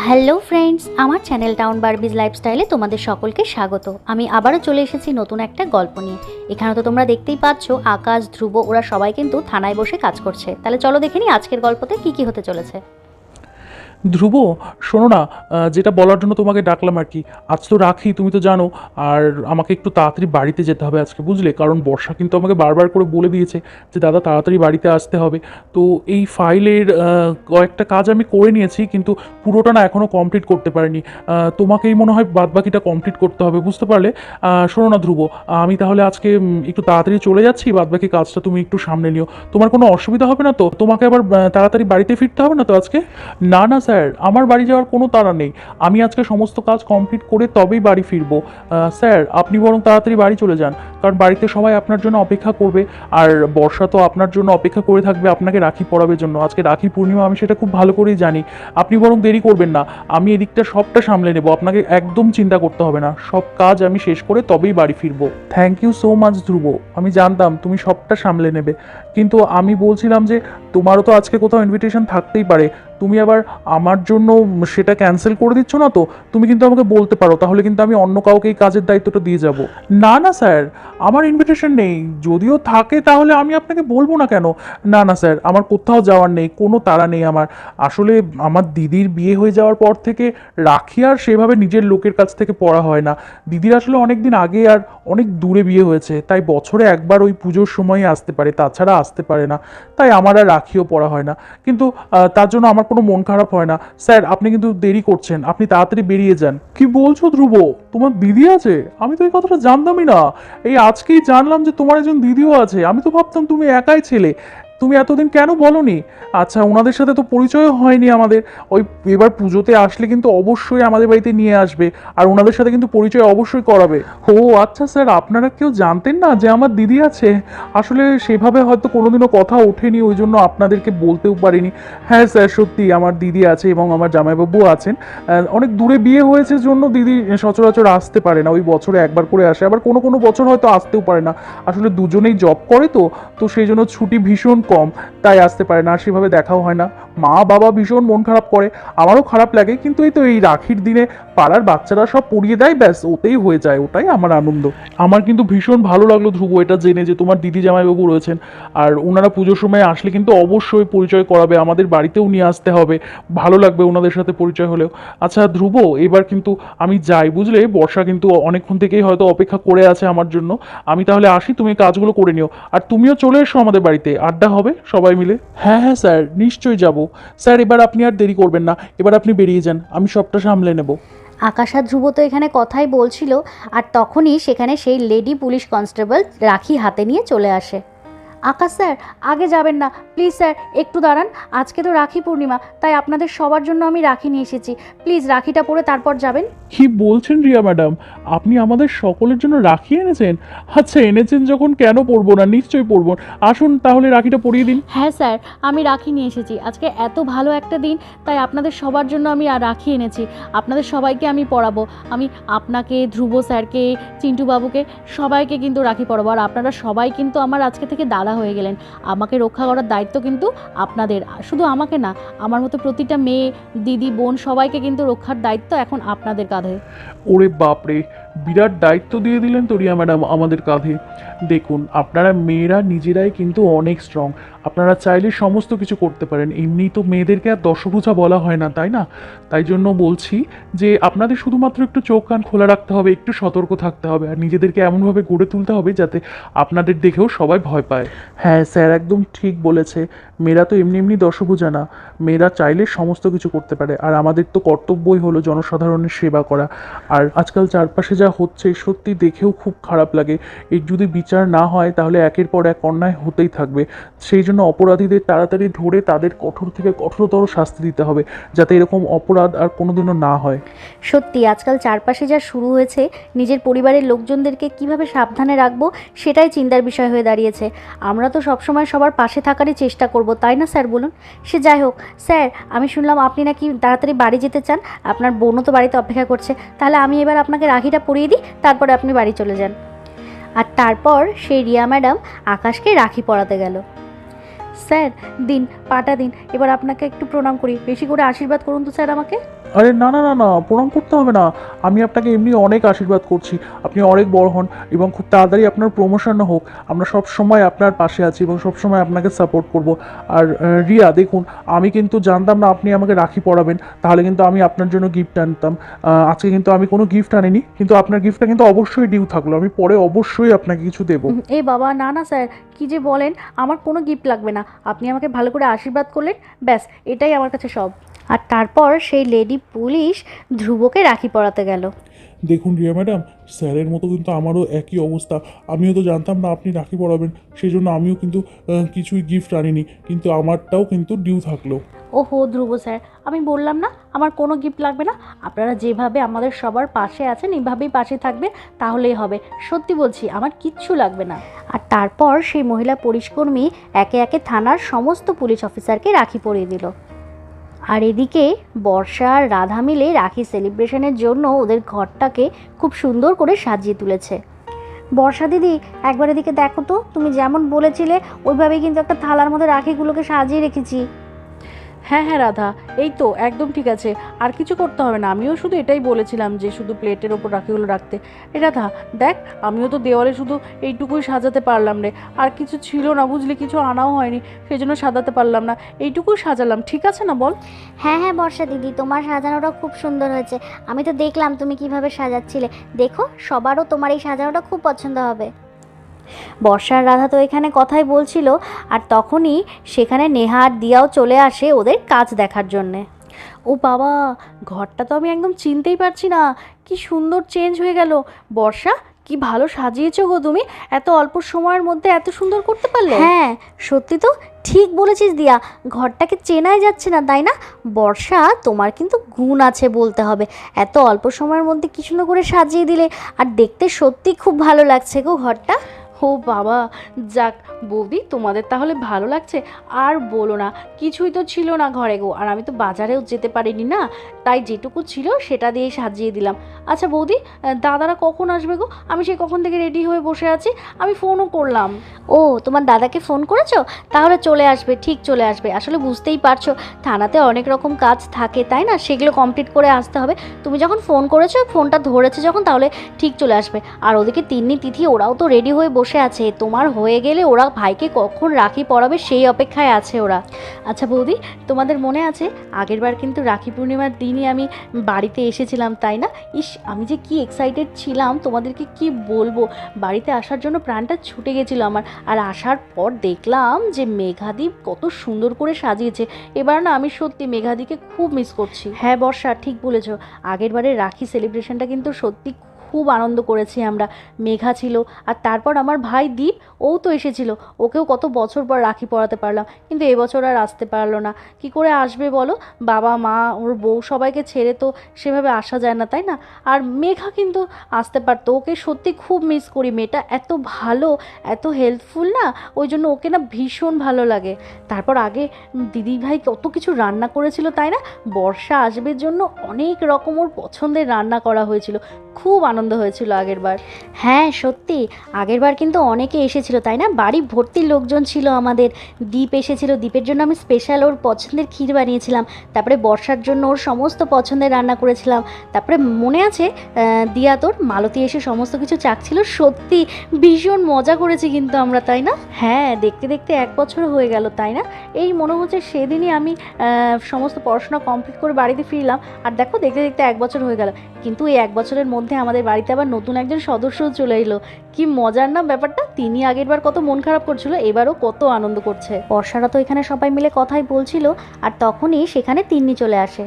Hello friends, আমার channel town Barbies লাইফস্টাইলে তোমাদের সকলকে স্বাগত। আমি আবারও চলে এসেছি নতুন একটা গল্প নিয়ে। এখানে তো তোমরা দেখতেই পাচ্ছ আকাশ, ধ্রুব ওরা সবাই কিন্তু থানায় বসে কাজ করছে। তাহলে চলো দেখে নিই আজকের গল্পতে কি কি হতে চলেছে। ধ্রুব, শোনো না, যেটা বলার জন্য তোমাকে ডাকলাম আর কি। আজ তো রাখি, তুমি তো জানো। আর আমাকে একটু তাড়াতাড়ি বাড়িতে যেতে হবে আজকে, বুঝলে? কারণ বর্ষা কিন্তু আমাকে বারবার করে বলে দিয়েছে যে দাদা তাড়াতাড়ি বাড়িতে আসতে হবে। তো এই ফাইলের কয়েকটা কাজ আমি করে নিয়েছি, কিন্তু পুরোটা না এখনও কমপ্লিট করতে পারিনি। তোমাকেই মনে হয় বাদবাকিটা কমপ্লিট করতে হবে, বুঝতে পারলে? শোনো না ধ্রুব, আমি তাহলে আজকে একটু তাড়াতাড়ি চলে যাচ্ছি, বাদবাকি কাজটা তুমি একটু সামনে নিও। তোমার কোনো অসুবিধা হবে না তো? তোমাকে আবার তাড়াতাড়ি বাড়িতে ফিরতে হবে না তো আজকে? না না স্যার, আমার বাড়ি যাওয়ার কোনো তাড়া নেই। আমি আজকে সমস্ত কাজ কমপ্লিট করে তবেই বাড়ি ফিরবো। স্যার, আপনি বরং তাড়াতাড়ি বাড়ি চলে যান, কারণ বাড়িতে সবাই আপনার জন্য অপেক্ষা করবে। আর বর্ষা তো আপনার জন্য অপেক্ষা করে থাকবে আপনাকে রাখি পরাবার জন্য। আজকে রাখি পূর্ণিমা, আমি সেটা খুব ভালো করেই জানি। আপনি বরং দেরি করবেন না, আমি এদিকটা সবটা সামলে নেব। আপনাকে একদম চিন্তা করতে হবে না, সব কাজ আমি শেষ করে তবেই বাড়ি ফিরবো। থ্যাংক ইউ সো মাচ ধ্রুব, আমি জানতাম তুমি সবটা সামলে নেবে। কিন্তু আমি বলছিলাম যে তোমারও তো আজকে কোথাও ইনভিটেশন থাকতেই পারে, তুমি আবার আমার জন্য সেটা ক্যান্সেল করে দিচ্ছ না তো? তুমি কিন্তু আমাকে বলতে পারো, তাহলে কিন্তু আমি অন্য কাউকে এই কাজের দায়িত্বটা দিয়ে যাব। না না স্যার, আমার ইনভিটেশন নেই। যদিও থাকে তাহলে আমি আপনাকে বলবো না কেন? না না স্যার, আমার কোথাও যাওয়ার নেই, কোনো তাড়া নেই আমার। আসলে আমার দিদির বিয়ে হয়ে যাওয়ার পর থেকে রাখি আর সেভাবে নিজের লোকের কাছ থেকে পড়া হয় না। দিদির আসলে অনেক দিন আগে আর অনেক দূরে বিয়ে হয়েছে, তাই বছরে একবার ওই পুজোর সময়ই আসতে পারে, তাছাড়া আসতে পারে না। তাই আমার আর রাখিও পড়া হয় না। কিন্তু তার জন্য আমার কোনো মন খারাপ হয় না। স্যার, আপনি কিন্তু দেরি করছেন, আপনি তাড়াতাড়ি বেরিয়ে যান। কি বলছো ধ্রুব, তোমার দিদি আছে? আমি তো এই কথাটা জানতামই না। এই আজকেই জানলাম যে তোমার একজন দিদিও আছে। আমি তো ভাবতাম তুমি একাই ছেলে। তুমি এতদিন কেন বলনি? আচ্ছা, ওনাদের সাথে তো পরিচয় হয়নি আমাদের। ওই এবার পুজোতে আসলে কিন্তু অবশ্যই আমাদের বাড়িতে নিয়ে আসবে, আর ওনাদের সাথে কিন্তু পরিচয় অবশ্যই করাবে। ও আচ্ছা স্যার, আপনারা কেউ জানতেন না যে আমার দিদি আছে? আসলে সেভাবে হয়তো কোনোদিনও কথা ওঠেনি, ওই জন্য আপনাদেরকে বলতেও পারিনি। হ্যাঁ স্যার, সত্যি আমার দিদি আছে এবং আমার জামাইবাবু আছেন। অনেক দূরে বিয়ে হয়েছে জন্য দিদি সচরাচর আসতে পারে না, ওই বছরে একবার করে আসে, আবার কোনো কোনো বছর হয়তো আসতেও পারে না। আসলে দুজনেই জব করে তো, তো সেই জন্য ছুটি ভীষণ কম, তাই আসতে পারে না, আর সেভাবে দেখাও হয় না। মা বাবা ভীষণ মন খারাপ করে, আমারও খারাপ লাগে, কিন্তু এই তো এই রাখির দিনে পাড়ার বাচ্চারা সব পড়িয়ে দেয়, ব্যাস ওতেই হয়ে যায়, ওটাই আমার আনন্দ। আমার কিন্তু ভীষণ ভালো লাগলো ধ্রুব এটা জেনে যে তোমার দিদি জামাইবাবু রয়েছেন। আর ওনারা পুজোর সময় আসলে কিন্তু অবশ্যই পরিচয় করাবে, আমাদের বাড়িতেও নিয়ে আসতে হবে, ভালো লাগবে ওনাদের সাথে পরিচয় হলেও। আচ্ছা ধ্রুব, এবার কিন্তু আমি যাই, বুঝলে? বর্ষা কিন্তু অনেকক্ষণ থেকেই হয়তো অপেক্ষা করে আছে আমার জন্য। আমি তাহলে আসি, তুমি কাজগুলো করে নিও। আর তুমিও চলে এসো আমাদের বাড়িতে, আড্ডা হবে সবাই মিলে। হ্যাঁ হ্যাঁ স্যার, নিশ্চয়ই যাব। স্যার, এবার আপনি আর দেরি করবেন না, এবার আপনি বেরিয়ে যান, আমি সবটা সামলে নেব। আকাশ আর ধ্রুব তো এখানে কথাই বলছিল, আর তখনই সেখানে সেই লেডি পুলিশ কনস্টেবল রাখি হাতে নিয়ে চলে আসে। আকাশ স্যার, আগে যাবেন না প্লিজ স্যার, একটু দাঁড়ান। আজকে তো রাখি পূর্ণিমা, তাই আপনাদের সবার জন্য আমি রাখি নিয়ে এসেছি। প্লিজ রাখিটা পরে তারপর যাবেন। কি বলছেন রিয়া ম্যাডাম, আপনি আমাদের সকলের জন্য রাখি এনেছেন? আচ্ছা, এনেছেন যখন কেন পরবো না, নিশ্চয়ই পরবো। আসুন তাহলে রাখিটা পরিয়ে দিন। হ্যাঁ স্যার, আমি রাখি নিয়ে এসেছি। আজকে এত ভালো একটা দিন, তাই আপনাদের সবার জন্য আমি রাখি এনেছি। আপনাদের সবাইকে আমি পরাবো। আমি আপনাকে, ধ্রুব স্যারকে, চিন্টু বাবুকে সবাইকে কিন্তু রাখি পরাবো। আর আপনারা সবাই কিন্তু আমার আজকে থেকে দাদা হয়ে গেলেন। আমাকে রক্ষা করার দায়িত্ব কিন্তু আপনাদের। শুধু আমাকে না, আমার মতো প্রতিটা মেয়ে, দিদি, বোন সবাইকে কিন্তু রক্ষার দায়িত্ব এখন আপনাদের কাঁধে। ওরে বাপরে, বিরাট দায়িত্ব দিয়ে দিলেন তো রিয়া ম্যাডাম আমাদের কাঁধে। দেখুন, আপনারা মেয়েরা নিজেরাই কিন্তু অনেক স্ট্রং, আপনারা চাইলে সমস্ত কিছু করতে পারেন। এমনি তো মেয়েদেরকে আর দশভুজা বলা হয় না, তাই না? তাই জন্য বলছি যে আপনাদের শুধুমাত্র একটু চোখ কান খোলা রাখতে হবে, একটু সতর্ক থাকতে হবে, আর নিজেদেরকে এমনভাবে গড়ে তুলতে হবে যাতে আপনাদের দেখেও সবাই ভয় পায়। হ্যাঁ স্যার, একদম ঠিক বলেছে। মেয়েরা তো এমনি এমনি দশভুজা না, মেয়েরা চাইলে সমস্ত কিছু করতে পারে, আর আমাদের তো কর্তব্যই হলো জনসাধারণের সেবা করা। আর আজকাল চারপাশে যা হচ্ছে সত্যি দেখেও খুব খারাপ লাগে। এর যদি বিচার না হয় তাহলে একের পর এক অন্যায় হতেই থাকবে। সেই জন্য অপরাধীদের তাড়াতাড়ি ধরে তাদের কঠোর থেকে কঠোরতর শাস্তি দিতে হবে, যাতে এরকম অপরাধ আর কোনোদিনও না হয়। সত্যি আজকাল চারপাশে যা শুরু হয়েছে, নিজের পরিবারের লোকজনদেরকে কিভাবে সাবধানে রাখবো সেটাই চিন্তার বিষয় হয়ে দাঁড়িয়েছে। আমরা তো সবসময় সবার পাশে থাকারই চেষ্টা করব, তাই না স্যার বলুন? সে যাই হোক স্যার, আমি শুনলাম আপনি নাকি তাড়াতাড়ি বাড়ি যেতে চান, আপনার বোনও তো বাড়িতে অপেক্ষা করছে। তাহলে আমি এবার আপনাকে রাখিটা পরিয়ে দিই, তারপরে আপনি বাড়ি চলে যান। আর তারপর সেই রিয়া ম্যাডাম আকাশকে রাখি পরাতে গেল। স্যার দিন, পাটা দিন, এবার আপনাকে একটু প্রণাম করি, বেশি করে আশীর্বাদ করুন তো স্যার আমাকে। আরে না না না না, প্রণাম করতে হবে না। আমি আপনাকে এমনি অনেক আশীর্বাদ করছি। আপনি অনেক বড় হন এবং খুব তাড়াতাড়ি আপনার প্রমোশন হোক। আমরা সব সময় আপনার পাশে আছি এবং সব সময় আপনাকে সাপোর্ট করব। আর রিয়া দেখুন, আমি কিন্তু জানতাম না আপনি আমাকে রাখি পরাবেন, তাহলে কিন্তু আমি আপনার জন্য গিফট আনতাম। আজকে কিন্তু আমি কোনো গিফট আনিনি, কিন্তু আপনার গিফটটা কিন্তু অবশ্যই ডিউ থাকলো। আমি পরে অবশ্যই আপনাকে কিছু দেবো। এ বাবা, না না স্যার, কি যে বলেন, আমার কোনো গিফট লাগবে না, আপনি আমাকে ভালো করে আশীর্বাদ করলেন, ব্যাস এটাই আমার কাছে সব। আর তারপর সেই লেডি পুলিশ ধ্রুবকে রাখি পরাতে গেল। দেখুন রিয়া ম্যাডাম, স্যারের মতো কিন্তু আমারও একই অবস্থা। আমিও তো জানতাম না আপনি রাখি পরাবেন, সেই জন্য আমিও কিন্তু কিছুই গিফট আনিনি, কিন্তু আমারটাও কিন্তু ডিউ থাকলো। ওহো ধ্রুব স্যার, আমি বললাম না আমার কোনো গিফট লাগবে না, আপনারা যেভাবে আমাদের সবার পাশে আছেন এইভাবেই পাশে থাকবেন, তাহলেই হবে। সত্যি বলছি, আমার কিচ্ছু লাগবে না। আর তারপর সেই মহিলা পুলিশকর্মী একে একে থানার সমস্ত পুলিশ অফিসারকে রাখি পরিয়ে দিল। আর এদিকে বর্ষা আর রাধা মিলে রাখি সেলিব্রেশনের জন্য ওদের ঘরটাকে খুব সুন্দর করে সাজিয়ে তুলেছে। বর্ষা দিদি, একবার এদিকে দেখো তো, তুমি যেমন বলেছিলে ওইভাবেই কিন্তু একটা থালার মধ্যে রাখিগুলোকে সাজিয়ে রেখেছি। হ্যাঁ হ্যাঁ রাধা, এই তো একদম ঠিক আছে, আর কিছু করতে হবে না, আমিও শুধু এটাই বলেছিলাম যে শুধু প্লেটের ওপর রাখিগুলো রাখতে। এই রাধা দেখ, আমিও তো দেওয়ালে শুধু এইটুকুই সাজাতে পারলাম রে, আর কিছু ছিল না বুঝলি, কিছু আনাও হয়নি, সেই জন্য সাজাতে পারলাম না, এইটুকুই সাজালাম, ঠিক আছে না বল? হ্যাঁ হ্যাঁ বর্ষা দিদি, তোমার সাজানোটা খুব সুন্দর হয়েছে। আমি তো দেখলাম তুমি কিভাবে সাজাচ্ছিলে। দেখো, সবারও তোমার এই সাজানোটা খুব পছন্দ হবে। বর্ষার রাধা তো এখানে কথাই বলছিল, আর তখনই সেখানে নেহা আর দিয়াও চলে আসে ওদের কাজ দেখার জন্যে। ও বাবা, ঘরটা তো আমি একদম চিনতেই পারছি না, কি সুন্দর চেঞ্জ হয়ে গেল। বর্ষা, কি ভালো সাজিয়েছো গো তুমি, এত অল্প সময়ের মধ্যে এত সুন্দর করতে পারলে। হ্যাঁ সত্যি তো, ঠিক বলেছিস দিয়া, ঘরটাকে চেনাই যাচ্ছে না, তাই না? বর্ষা, তোমার কিন্তু গুণ আছে বলতে হবে, এত অল্প সময়ের মধ্যে কি সুন্দর করে সাজিয়ে দিলে, আর দেখতে সত্যি খুব ভালো লাগছে গো ঘরটা। ও বাবা, যাক বৌদি, তোমাদের তাহলে ভালো লাগছে। আর বলো না, কিছুই তো ছিল না ঘরে গো, আর আমি তো বাজারেও যেতে পারিনি না, তাই যেটুকু ছিল সেটা দিয়ে সাজিয়ে দিলাম। আচ্ছা বৌদি, দাদারা কখন আসবে গো? আমি সেই কখন থেকে রেডি হয়ে বসে আছি, আমি ফোনও করলাম। ও, তোমার দাদাকে ফোন করেছো? তাহলে চলে আসবে, ঠিক চলে আসবে। আসলে বুঝতেই পারছো, থানাতে অনেক রকম কাজ থাকে তাই না, সেগুলো কমপ্লিট করে আসতে হবে। তুমি যখন ফোন করেছো, ফোনটা ধরেছে যখন, তাহলে ঠিক চলে আসবে। আর ওদিকে তিন্নি তিথি ওরাও তো রেডি হয়ে বসে আছে, তোমার হয়ে গেলে ওরা ভাইকে কখন রাখি পরাবে সেই অপেক্ষায় আছে ওরা। আচ্ছা বৌদি, তোমাদের মনে আছে আগেরবার কিন্তু রাখি পূর্ণিমার দিনই আমি বাড়িতে এসেছিলাম তাই না? ইস, আমি যে কি এক্সাইটেড ছিলাম তোমাদেরকে কি বলবো, বাড়িতে আসার জন্য প্রাণটা ছুটে গেছিলো আমার। আর আসার পর দেখলাম যে মেঘাদীপ কত সুন্দর করে সাজিয়েছে। এবার না আমি সত্যি মেঘাদিকে খুব মিস করছি। হ্যাঁ বর্ষা, ঠিক বলেছো, আগেরবারের রাখি সেলিব্রেশনটা কিন্তু সত্যি খুব আনন্দ করেছি আমরা। মেঘা ছিল, আর তারপর আমার ভাই দীপ, ও তো এসেছিল, ওকেও কত বছর পর রাখি পরাতে পারলাম, কিন্তু এবছর আর আসতে পারলো না। কি করে আসবে বলো, বাবা মা ওর বউ সবাইকে ছেড়ে তো সেভাবে আসা যায় না তাই না? আর মেঘা কিন্তু আসতে পারতো, ওকে সত্যি খুব মিস করি, মেয়েটা এত ভালো, এত হেল্পফুল না, ওই জন্য ওকে না ভীষণ ভালো লাগে। তারপর আগে দিদি ভাই কত কিছু রান্না করেছিল তাই না, বর্ষা আসবে জন্য অনেক রকম ওর পছন্দের রান্না করা হয়েছিল, খুব আনন্দ হয়েছিল আগেরবার। হ্যাঁ সত্যি, আগেরবার কিন্তু অনেকে এসেছিল তাই না, বাড়ি ভর্তি লোকজন ছিল আমাদের। দীপ এসেছিল, দীপের জন্য আমি স্পেশাল ওর পছন্দের ক্ষীর বানিয়েছিলাম। তারপরে বর্ষার জন্য ওর সমস্ত পছন্দের রান্না করেছিলাম। তারপরে মনে আছে দিয়া তোর মালতী এসে সমস্ত কিছু চাকছিল, সত্যি ভীষণ মজা করেছি কিন্তু আমরা তাই না? হ্যাঁ, দেখতে দেখতে 1 বছর হয়ে গেল তাই না? এই মনে হচ্ছে সেদিনই আমি সমস্ত পড়াশোনা কমপ্লিট করে বাড়িতে ফিরলাম, আর দেখো দেখতে দেখতে 1 বছর হয়ে গেল। কিন্তু এই 1 বছরের মধ্যে আমাদের বাড়িতে আবার নতুন একজন সদস্যও চলে এলো। কি মজার না ব্যাপারটা, তিনি আগেরবার কত মন খারাপ করছিল, এবারও কত আনন্দ করছে। বর্ষারা তো এখানে সবাই মিলে কথাই বলছিল, আর তখনই সেখানে তিন্নি চলে আসে।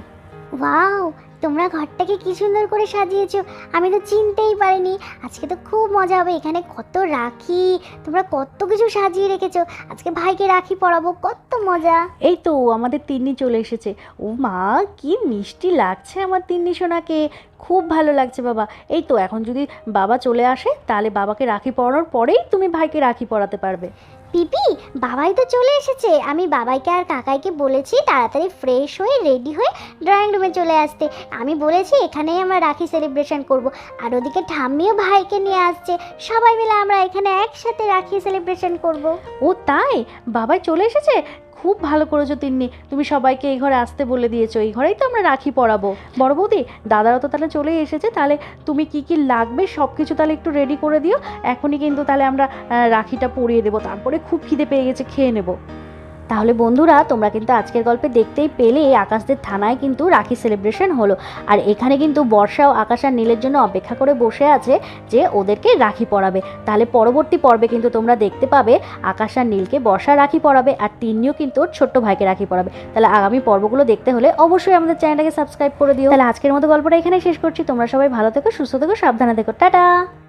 ওয়াও, তোমরা ঘরটাকে কি সুন্দর করে সাজিয়েছো, আমি তো চিনতেই পারিনি। আজকে তো খুব মজা হবে, এখানে কত রাখি, তোমরা কত কিছু সাজিয়ে রেখেছো। আজকে ভাইকে রাখি পরাবো, কত মজা। এই তো আমাদের তিন্নি চলে এসেছে। ও মা, কি মিষ্টি লাগছে আমার তিন্নি সোনাকে, খুব ভালো লাগছে বাবা। এই তো এখন যদি বাবা চলে আসে, তাহলে বাবাকে রাখি পরানোর পরেই তুমি ভাইকে রাখি পরাতে পারবে। পিপি, বাবাই তো চলে এসেছে। আমি বাবাইকে আর কাকাইকে বলেছি তাড়াতাড়ি ফ্রেশ হয়ে রেডি হয়ে ড্রয়িং রুমে চলে আসতে। আমি বলেছি এখানেই আমরা রাখি সেলিব্রেশন করব। আর ওদিকে ঠাম্মিও ভাইকে নিয়ে আসছে, সবাই মিলে আমরা এখানে একসাথে রাখি সেলিব্রেশন করব। ও তাই, বাবাই চলে এসেছে? খুব ভালো করেছো তিন্নি, তুমি সবাইকে এই ঘরে আসতে বলে দিয়েছো। এই ঘরেই তো আমরা রাখি পরাবো। বড় বৌদি, দাদারা তো তাহলে চলে এসেছে, তাহলে তুমি কি কি লাগবে সব কিছু তাহলে একটু রেডি করে দিও। এখনই কিন্তু তাহলে আমরা রাখিটা পরিয়ে দেবো, তারপরে খুব খিদে পেয়ে গেছে, খেয়ে নেবো। তাহলে বন্ধুরা, তোমরা কিন্তু আজকের গল্পে দেখতেই পেলে আকাশদের থানায় কিন্তু রাখি সেলিব্রেশন হলো। আর এখানে কিন্তু বর্ষা ও আকাশ আর নীলের জন্য অপেক্ষা করে বসে আছে যে ওদেরকে রাখি পরাবে। তাহলে পরবর্তী পর্বে কিন্তু তোমরা দেখতে পাবে আকাশ আর নীলকে বর্ষা রাখি পরাবে, আর তিন্নিও কিন্তু ওর ছোট্ট ভাইকে রাখি পরাবে। তাহলে আগামী পর্বগুলো দেখতে হলে অবশ্যই আমাদের চ্যানেলটাকে সাবস্ক্রাইব করে দিও। তাহলে আজকের মতো গল্পটা এখানে শেষ করছি। তোমরা সবাই ভালো থেকো, সুস্থ থেকো, সাবধানে থেকো, টাটা।